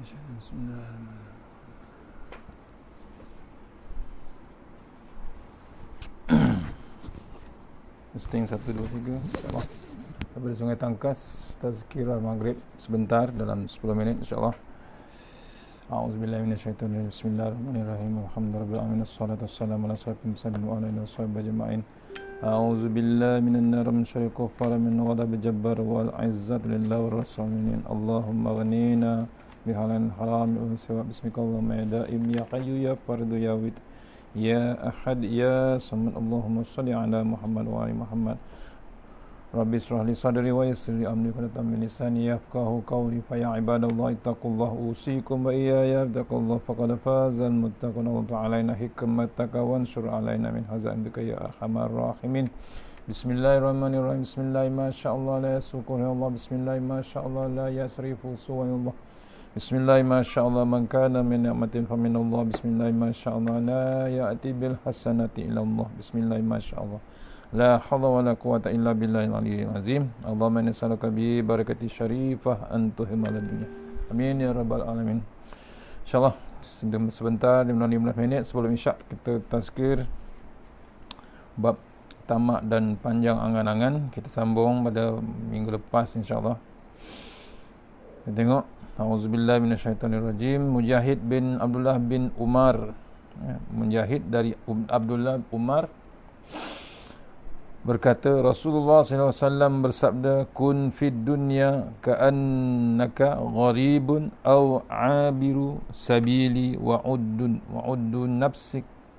Bismillahirrahmanirrahim. Testing 1 2 3 insyaallah. Daripada Sungai Tangkas, tazkirah maghrib sebentar dalam 10 minit insyaallah. A'udzubillahi minasyaitonir rajim. Bismillahirrahmanirrahim. Alhamdulillahirabbil alamin. Wassalatu wassalamu ala asyrafil mursalin wa ala alihi washabbihi ajma'in. A'udzubillahi minan nar min syarril kuffar min ghadabil jabbar wal 'izzati lillahi war rasulin. Allahumma ghnina bihalal haram wa sawab bismika Allahumma ya daim ya hayyu ya fardu ya wit ya ahad ya samad. Allahumma shalli ala Muhammad wa ali Muhammad. Rabbi israh li sadri wa yassir li amri wa tammin lisani yafqahu qawli fa ya ibadallahi ittaqullaha usikum wa iyaya taqullaha faqad fazal muttaqun wa ta'alaina hikmataka wa ansur alaina min hazan bika ya arhamar rahimin. Bismillahirrahmanirrahim. Bismillah ma sya'allah la yasruku Allah. Bismillah ma sya'allah la yasrifu suwayullah. Bismillah ma sya'allah man kana min ni'matin fa min Allah. Bismillah ma sya'allah la ya'ti bil hasanati illa Allah. Bismillah ma sya'allah la hawla wa la quwwata illa billahil aliyyil azim. Allahumma inna nas'aluka bi barakati syarifah an tuhimal dunya. Amin ya rabbal alamin. Insyaallah sebentar 15 minit sebelum isyak kita tazkir bab tamak dan panjang angan-angan. Kita sambung pada minggu lepas insyaallah. Kita tengok Auzubillahi minasyaitonirrajim. Mujahid bin Abdullah bin Umar, Mujahid dari Abdullah Umar berkata, Rasulullah SAW bersabda, kun fid dunya ka'annaka gharibun aw abiru sabili wa uddun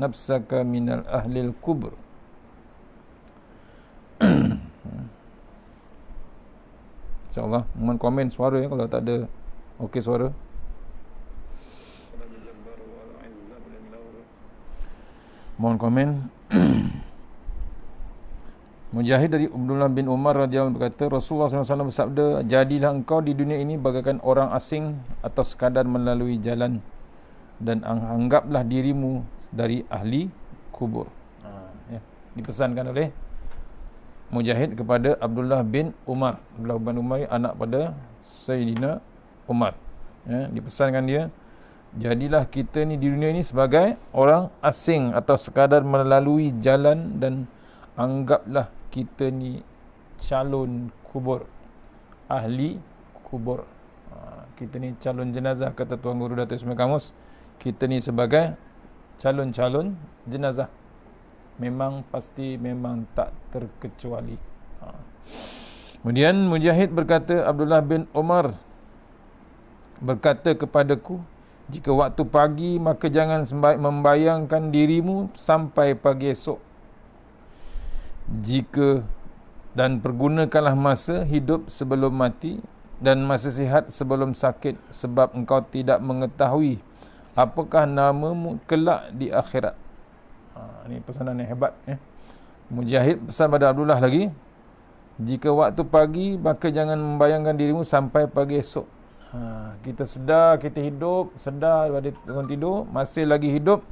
nafsaka minal ahlil kubur. InsyaAllah mohon komen suara ya, kalau tak ada okey suara. Mohon komen. Mujahid dari Abdullah bin Umar radhiyallahu anhu berkata, Rasulullah SAW bersabda, jadilah engkau di dunia ini bagaikan orang asing atau sekadar melalui jalan, dan anggaplah dirimu dari ahli kubur. Ya. Dipesankan oleh Mujahid kepada Abdullah bin Umar. Abdullah bin Umar anak pada Sayyidina Umar. Ya, dipesankan dia, jadilah kita ni di dunia ini sebagai orang asing atau sekadar melalui jalan, dan anggaplah kita ni calon kubur, ahli kubur. Kita ni calon jenazah, kata Tuan Guru Datuk Ismail Kamus. Kita ni sebagai calon-calon jenazah. Memang pasti, memang tak terkecuali. Kemudian Mujahid berkata, Abdullah bin Umar berkata kepadaku, jika waktu pagi maka jangan membayangkan dirimu sampai pagi esok. Dan pergunakanlah masa hidup sebelum mati dan masa sihat sebelum sakit, sebab engkau tidak mengetahui apakah namamu kelak di akhirat. Ini pesanan yang hebat ya. Mujahid pesan pada Abdullah lagi, jika waktu pagi maka jangan membayangkan dirimu sampai pagi esok. Kita sedar kita hidup, sedar pada bangun tidur, masih lagi hidup.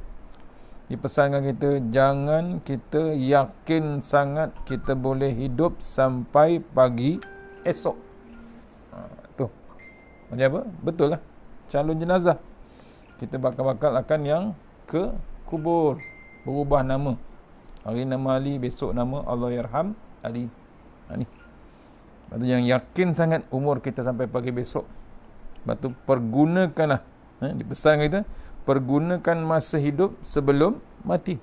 Dipesankan kita, jangan kita yakin sangat kita boleh hidup sampai pagi esok. Tu macam apa? Betul lah, calon jenazah. Kita bakal akan yang ke kubur, berubah nama. Hari nama Ali, besok nama Allahyarham Ali. Ni lepas tu yang yakin sangat umur kita sampai pagi besok. Lepas tu pergunakanlah, dipesan kita, pergunakan masa hidup sebelum mati.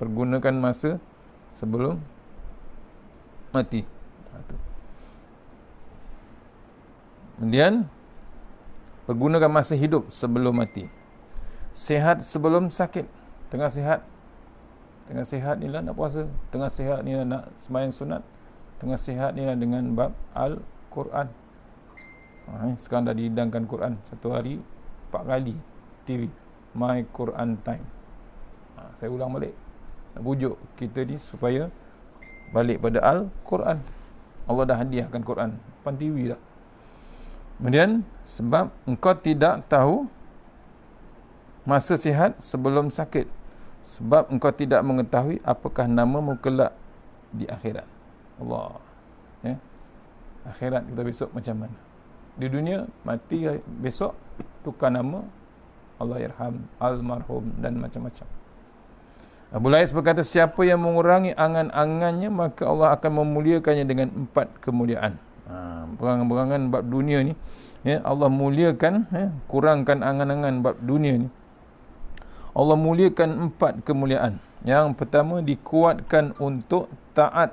Pergunakan masa sebelum mati. Kemudian pergunakan masa hidup sebelum mati. Sehat sebelum sakit. Tengah sihat ni lah nak puasa, tengah sihat ni lah nak sembahyang sunat, tengah sihat ni lah dengan bab Al-Quran. Sekarang dah dihidangkan Quran satu hari 4 kali TV, My Quran Time. Saya ulang balik, nak bujuk kita ni supaya balik pada Al-Quran. Allah dah hadiahkan Quran depan TV dah. Kemudian sebab engkau tidak tahu masa sihat sebelum sakit, sebab engkau tidak mengetahui apakah namamu kelak di akhirat. Allah ya. Akhirat kita besok macam mana? di dunia, mati besok tukar nama, Allah yarham, almarhum dan macam-macam. Abu Lais berkata, siapa yang mengurangi angan-angannya, maka Allah akan memuliakannya dengan 4 kemuliaan. Perangan-perangan bab dunia ni, Allah muliakan, kurangkan angan-angan bab dunia ni. Allah muliakan 4 kemuliaan. Yang pertama, dikuatkan untuk taat.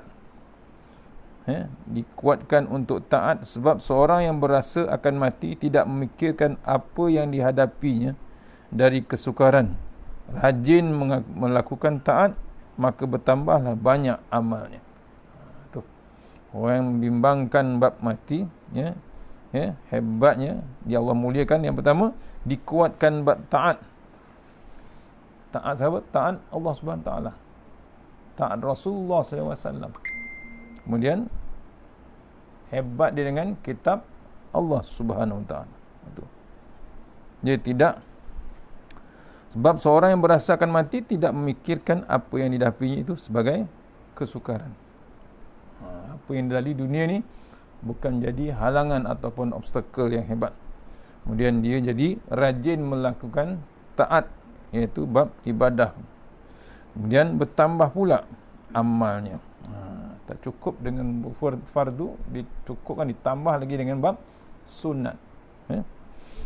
Dikuatkan untuk taat, sebab seorang yang berasa akan mati tidak memikirkan apa yang dihadapinya dari kesukaran. Rajin melakukan taat, maka bertambahlah banyak amalnya. Orang yang membimbangkan bab mati, hebatnya dia Allah muliakan. Yang pertama, dikuatkan bab taat. Taat siapa? Taat Allah Subhanahu Taala. Taat Rasulullah SAW. Kemudian hebat dia dengan kitab Allah Subhanahu Taala. Dia tidak, sebab seorang yang berasakan mati tidak memikirkan apa yang dihadapinya itu sebagai kesukaran. Apa yang dilalui dunia ni bukan jadi halangan ataupun obstacle yang hebat. Kemudian dia jadi rajin melakukan taat, iaitu bab ibadah. Kemudian bertambah pula amalnya. Tak cukup dengan fardu, dicukupkan, ditambah lagi dengan bab sunat.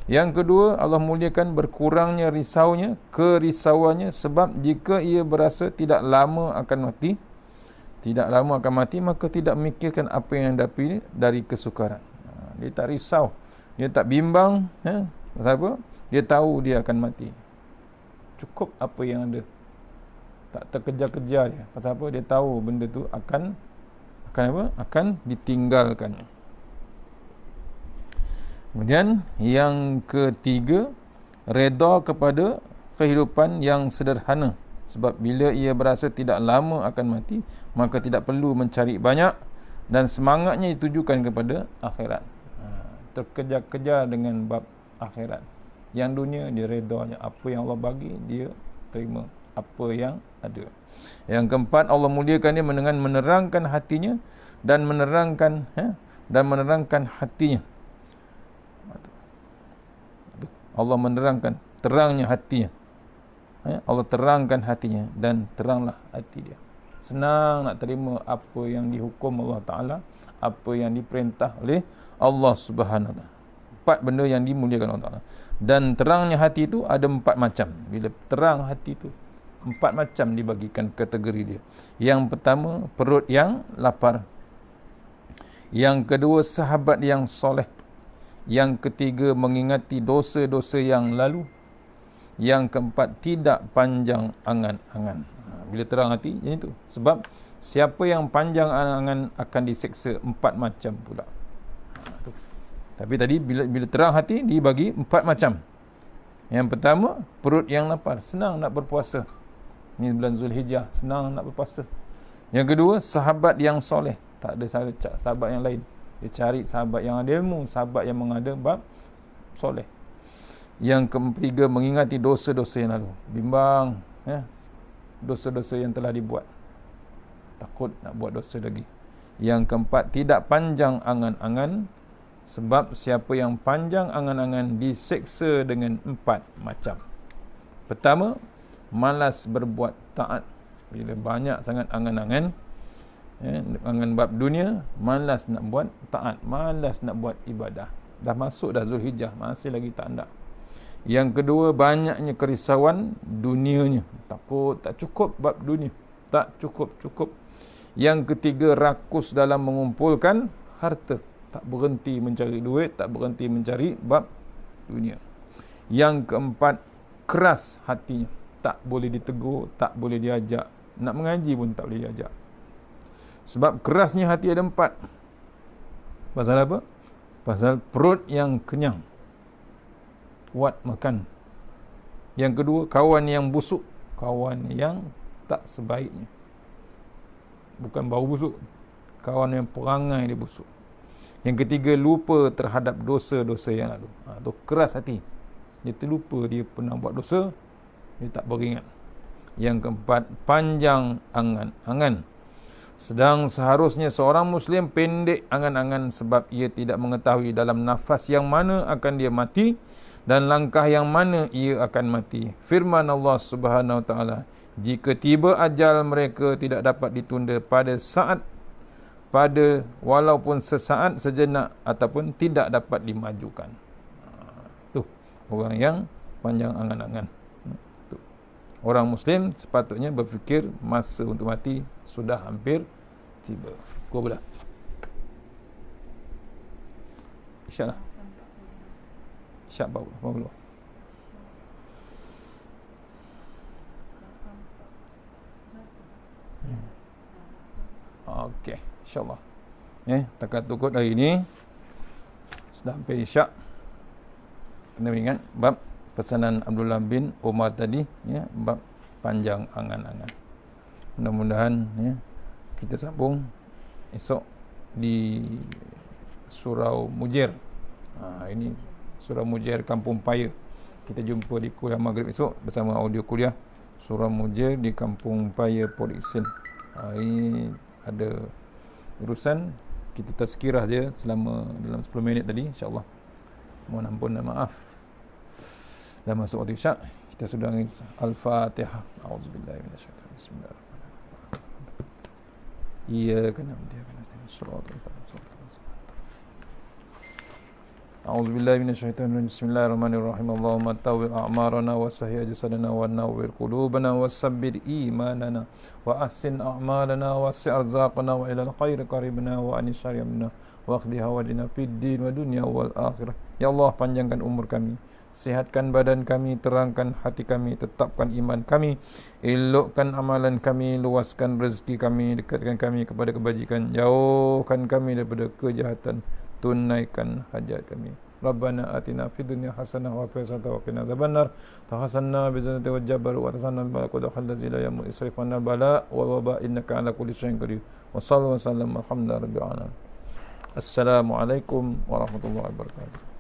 Yang kedua, Allah muliakan berkurangnya kerisauannya, sebab jika ia berasa tidak lama akan mati, maka tidak memikirkan apa yang hadapi dari kesukaran. Dia tak risau, dia tak bimbang, pasal apa? Dia tahu dia akan mati. Cukup apa yang ada. Tak terkejar-kejar dia. Pasal apa? Dia tahu benda tu akan ditinggalkannya. Kemudian yang ketiga, redha kepada kehidupan yang sederhana, sebab bila ia berasa tidak lama akan mati, maka tidak perlu mencari banyak dan semangatnya ditujukan kepada akhirat. Terkejar-kejar dengan bab akhirat. Yang dunia dia redha, apa yang Allah bagi dia terima, apa yang ada. Yang keempat, Allah muliakan dia dengan menerangkan hatinya dan menerangkan hatinya. Allah menerangkan, terangnya hatinya. Allah terangkan hatinya dan teranglah hati dia. Senang nak terima apa yang dihukum Allah Ta'ala, apa yang diperintah oleh Allah Subhanahu Ta'ala. 4 benda yang dimuliakan Allah Ta'ala. Dan terangnya hati itu ada 4 macam. Bila terang hati itu, 4 macam dibagikan kategori dia. Yang pertama, perut yang lapar. Yang kedua, sahabat yang soleh. Yang ketiga, mengingati dosa-dosa yang lalu. Yang keempat, tidak panjang angan-angan. Bila terang hati, yang itu. Sebab siapa yang panjang angan-angan akan diseksa 4 macam pula. Tapi tadi bila terang hati, dibagi 4 macam. Yang pertama, perut yang lapar. Senang nak berpuasa. Ini bulan Zulhijjah, senang nak berpuasa. Yang kedua, sahabat yang soleh. Tak ada sahabat yang lain. Dia cari sahabat yang ada ilmu, sahabat yang mengada bab soleh. Yang ketiga, mengingati dosa-dosa yang lalu. Bimbang, dosa-dosa yang telah dibuat. Takut nak buat dosa lagi. Yang keempat, tidak panjang angan-angan, sebab siapa yang panjang angan-angan diseksa dengan 4 macam. Pertama, malas berbuat taat. Bila banyak sangat angan-angan, angan bab dunia, malas nak buat taat, malas nak buat ibadah. Dah masuk dah Zulhijjah, masih lagi tak hendak. Yang kedua, banyaknya kerisauan dunianya. Takut tak cukup bab dunia, tak cukup. Yang ketiga, rakus dalam mengumpulkan harta. Tak berhenti mencari duit, tak berhenti mencari bab dunia. Yang keempat, keras hatinya. Tak boleh ditegur, tak boleh diajak. Nak mengaji pun tak boleh diajak. Sebab kerasnya hati ada 4. Pasal apa? Pasal perut yang kenyang, kuat makan. Yang kedua, kawan yang busuk, kawan yang tak sebaiknya. Bukan bau busuk, kawan yang perangai dia busuk. Yang ketiga, lupa terhadap dosa-dosa yang lalu. Tu keras hati. Dia terlupa dia pernah buat dosa, dia tak beringat. Yang keempat, panjang angan-angan. Sedang seharusnya seorang Muslim pendek angan-angan sebab ia tidak mengetahui dalam nafas yang mana akan dia mati dan langkah yang mana ia akan mati. Firman Allah Subhanahu Wa Taala, jika tiba ajal mereka tidak dapat ditunda pada walaupun sesaat sejenak ataupun tidak dapat dimajukan. Tu orang yang panjang angan-angan. Orang Muslim sepatutnya berfikir masa untuk mati sudah hampir tiba. Kau pula. InsyaAllah. InsyaAllah. Berapa? Okey. InsyaAllah. Takat tukut hari ini sudah hampir isyak. Kena ingat bab pesanan Abdullah bin Umar tadi, bab panjang angan-angan. Mudah-mudahan kita sambung esok di Surau Mujir. Ini Surau Mujir Kampung Paya. Kita jumpa di kuliah maghrib esok bersama audio kuliah Surau Mujir di Kampung Paya Port Dickson. Ini ada urusan, kita tazkirah je selama dalam 10 minit tadi, insya-Allah. Mohon ampun dan maaf. Dah masuk waktu isyak, kita sudah Al-Fatihah. A'udzubillahi minasyaitanir rajim. Bismillahirrahmanirrahim. Iyyaka na'budu wa iyyaka nasta'in. Shiratal mustaqim. A'udzubillahi minasyaitanir rajim. Bismillahirrahmanirrahim. Allahumma tawwi a'marana wa sahih jasadana wa nawwir qulubana wa sabbir imanana wa ahsin a'malana wa wasi' arzaqana wa ilal khairi qaribna wa anis syarri minna wa qdi hawadina fid din wa dunya wal akhirah. Ya Allah, panjangkan umur kami, sihatkan badan kami, terangkan hati kami, tetapkan iman kami, elokkan amalan kami, luaskan rezeki kami, dekatkan kami kepada kebajikan, jauhkan kami daripada kejahatan, tunaikan hajat kami. Rabbana atina fid dunya hasanah wa fil akhirati wa qina adzabannar. Tahassanna bi jannati wal jabbar wa tasanna bi malakuti khallazi la yamu israfana bala wal waba innaka ala kulli syai'in qadir. Wa sallallahu alaihi wa sallam alhamdulillahi rabbil alamin. Assalamualaikum warahmatullahi wabarakatuh.